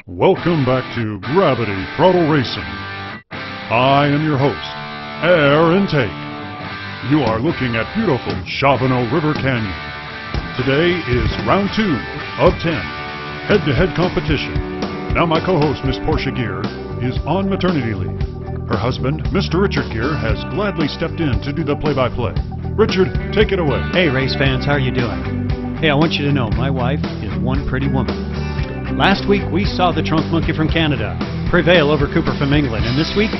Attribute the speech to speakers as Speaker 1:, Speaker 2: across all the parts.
Speaker 1: Welcome back to Gravity Throttle Racing. I am your host, Air Intake. You are looking at beautiful Shavano River Canyon. Today is round 2 of 10, head-to-head competition. Now my co-host, Miss Portia Gere, is on maternity leave. Her husband, Mr. Richard Gere, has gladly stepped in to do the play-by-play. Richard, take it away.
Speaker 2: Hey race fans, how are you doing? Hey, I want you to know my wife is one pretty woman. Last week we saw the Trunk Monkey from Canada prevail over Cooper from England, and this week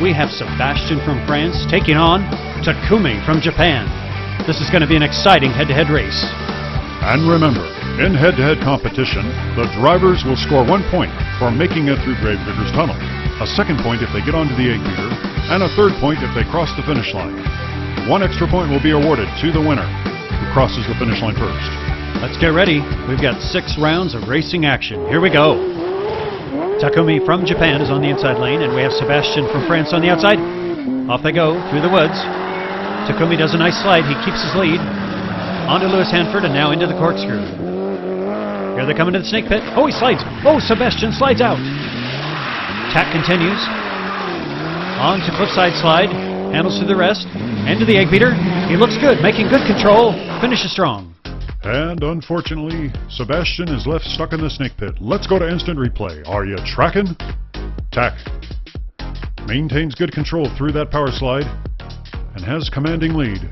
Speaker 2: we have Sebastian from France taking on Takumi from Japan. This is going to be an exciting head-to-head race.
Speaker 1: And remember, in head-to-head competition, the drivers will score 1 point for making it through Grave Digger's Tunnel, a second point if they get onto the 8-meter, and a third point if they cross the finish line. 1 extra point will be awarded to the winner, who crosses the finish line first.
Speaker 2: Let's get ready. We've got 6 rounds of racing action. Here we go. Takumi from Japan is on the inside lane, and we have Sebastian from France on the outside. Off they go through the woods. Takumi does a nice slide. He keeps his lead. Onto Lewis Hanford, and now into the corkscrew. Here they come into the snake pit. Oh, he slides. Oh, Sebastian slides out. Tack continues. On to cliffside slide. Handles through the rest. Into the egg beater. He looks good, making good control. Finishes strong.
Speaker 1: And unfortunately, Sebastian is left stuck in the snake pit. Let's go to instant replay. Are you tracking? Tack maintains good control through that power slide and has commanding lead.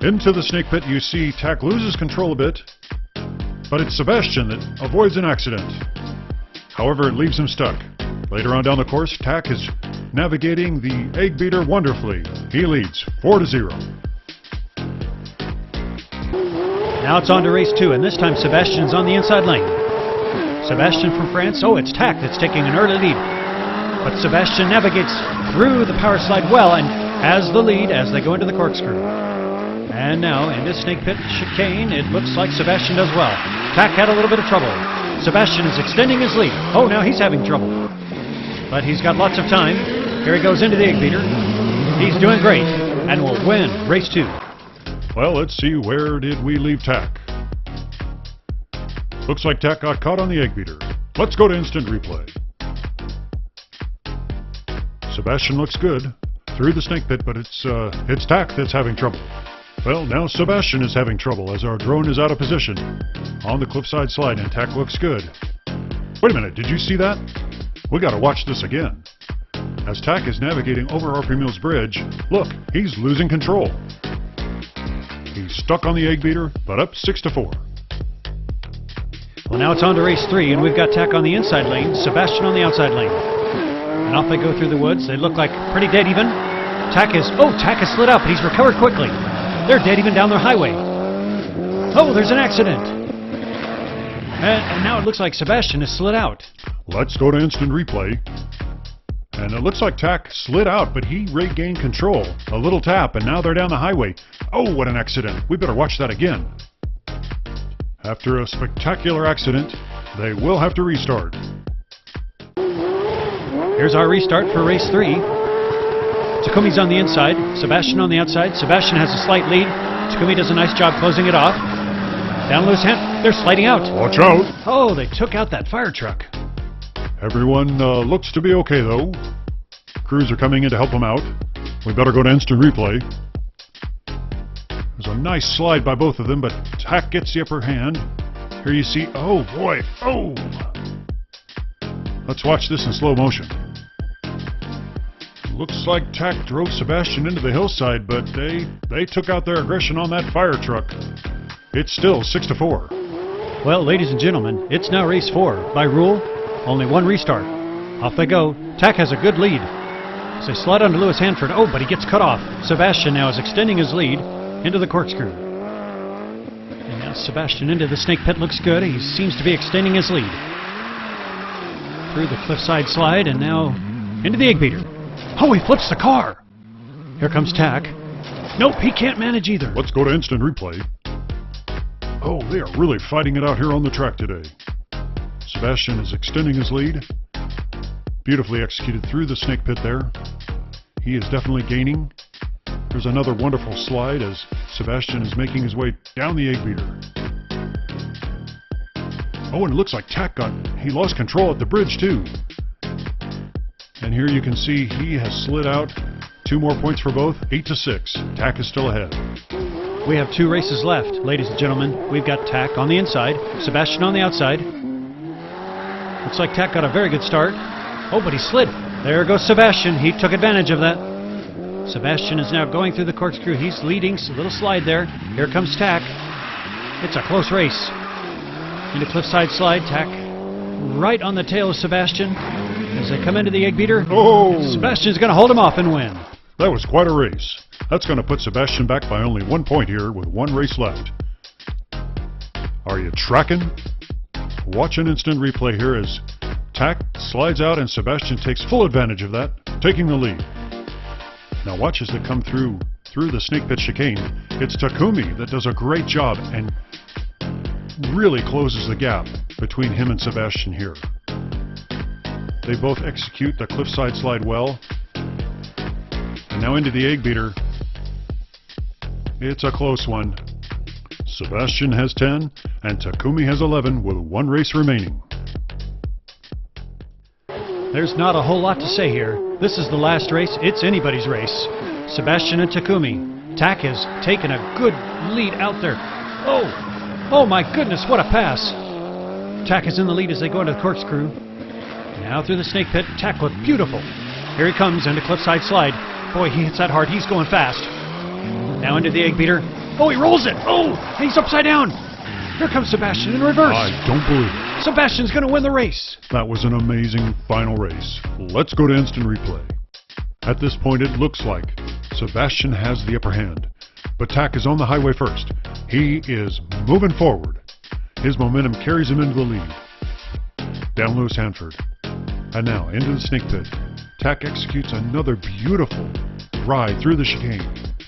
Speaker 1: Into the snake pit, you see Tack loses control a bit, but it's Sebastian that avoids an accident. However, it leaves him stuck. Later on down the course, Tack is navigating the egg beater wonderfully. He leads 4-0.
Speaker 2: Now it's on to race 2, and this time Sebastian's on the inside lane. Sebastian from France. Oh, it's Tack that's taking an early lead. But Sebastian navigates through the power slide well and has the lead as they go into the corkscrew. And now into snake pit chicane. It looks like Sebastian does well. Tack had a little bit of trouble. Sebastian is extending his lead. Oh, now he's having trouble. But he's got lots of time. Here he goes into the egg beater. He's doing great and will win race 2.
Speaker 1: Well, let's see, where did we leave Tack? Looks like Tack got caught on the egg beater. Let's go to instant replay. Sebastian looks good through the snake pit, but it's Tack that's having trouble. Well, now Sebastian is having trouble as our drone is out of position on the cliffside slide, and Tack looks good. Wait a minute, did you see that? We gotta watch this again. As Tack is navigating over Harpy Mills Bridge, look, he's losing control. He's stuck on the egg beater, but up 6-4.
Speaker 2: Well, now it's on to race 3, and we've got Tack on the inside lane, Sebastian on the outside lane. And off they go through the woods. They look like pretty dead even. Tack has slid up, but he's recovered quickly. They're dead even down the highway. Oh, there's an accident. And now it looks like Sebastian has slid out.
Speaker 1: Let's go to instant replay. And it looks like Tack slid out, but he regained control. A little tap, and now they're down the highway. Oh, what an accident. We better watch that again. After a spectacular accident, they will have to restart.
Speaker 2: Here's our restart for race 3. Takumi's on the inside, Sebastian on the outside. Sebastian has a slight lead. Takumi does a nice job closing it off. Down Lewis Hanford. They're sliding out.
Speaker 1: Watch out.
Speaker 2: Oh, they took out that fire truck.
Speaker 1: Everyone looks to be okay, though. Crews are coming in to help them out. We better go to instant replay. There's a nice slide by both of them, but Tack gets the upper hand. Here you see, oh boy, oh! Let's watch this in slow motion. Looks like Tack drove Sebastian into the hillside, but they took out their aggression on that fire truck. It's still 6-4.
Speaker 2: Well, ladies and gentlemen, it's now race 4. By rule, only 1 restart. Off they go. Tack has a good lead. As they slide onto Lewis Hanford. Oh, but he gets cut off. Sebastian now is extending his lead into the corkscrew. And now Sebastian into the snake pit looks good. He seems to be extending his lead. Through the cliffside slide and now into the egg beater. Oh, he flips the car. Here comes Tack. Nope, he can't manage either.
Speaker 1: Let's go to instant replay. Oh, they are really fighting it out here on the track today. Sebastian is extending his lead. Beautifully executed through the snake pit there. He is definitely gaining. There's another wonderful slide as Sebastian is making his way down the egg beater. Oh, and it looks like he lost control at the bridge too. And here you can see he has slid out. 2 more points for both, 8-6. Tak is still ahead.
Speaker 2: We have 2 races left, ladies and gentlemen. We've got Tak on the inside, Sebastian on the outside. Looks like Tak got a very good start. Oh, but he slid. There goes Sebastian. He took advantage of that. Sebastian is now going through the corkscrew. He's leading. A little slide there. Here comes Tak. It's a close race. Into cliffside slide. Tak right on the tail of Sebastian as they come into the egg beater.
Speaker 1: Oh!
Speaker 2: Sebastian's going to hold him off and win.
Speaker 1: That was quite a race. That's going to put Sebastian back by only 1 point here with 1 race left. Are you tracking? Watch an instant replay here as Tak slides out and Sebastian takes full advantage of that, taking the lead. Now watch as they come through the snake pit chicane. It's Takumi that does a great job and really closes the gap between him and Sebastian here. They both execute the cliffside slide well. And now into the egg beater. It's a close one. Sebastian has 10 and Takumi has 11 with 1 race remaining.
Speaker 2: There's not a whole lot to say here. This is the last race. It's anybody's race. Sebastian and Takumi. Tak has taken a good lead out there. Oh my goodness, what a pass. Tak is in the lead as they go into the corkscrew. Now through the snake pit. Tak looked beautiful. Here he comes into cliffside slide. Boy, he hits that hard. He's going fast. Now into the egg beater. Oh, he rolls it. Oh, he's upside down. Here comes Sebastian in reverse.
Speaker 1: I don't believe it.
Speaker 2: Sebastian's going to win the race.
Speaker 1: That was an amazing final race. Let's go to instant replay. At this point, it looks like Sebastian has the upper hand, but Tak is on the highway first. He is moving forward. His momentum carries him into the lead. Down low is Hanford. And now into the snake pit. Tak executes another beautiful ride through the chicane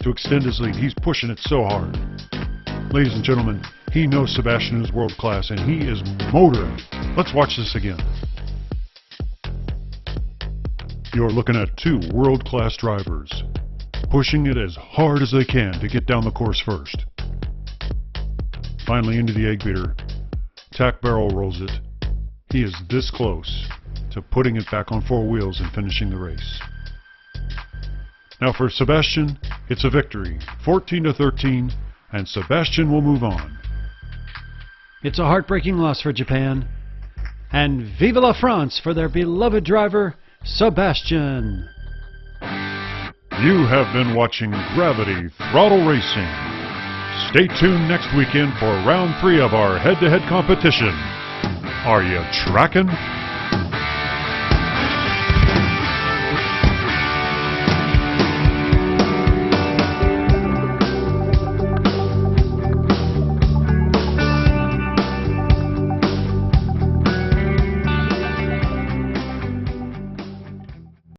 Speaker 1: to extend his lead. He's pushing it so hard. Ladies and gentlemen, he knows Sebastian is world class and he is motoring. Let's watch this again. You're looking at 2 world-class drivers pushing it as hard as they can to get down the course first. Finally into the egg beater. Tak barrel rolls it. He is this close to putting it back on 4 wheels and finishing the race. Now for Sebastian, it's a victory, 14-13, and Sebastian will move on.
Speaker 2: It's a heartbreaking loss for Japan. And vive la France for their beloved driver, Sebastian.
Speaker 1: You have been watching Gravity Throttle Racing. Stay tuned next weekend for round 3 of our head-to-head competition. Are you tracking?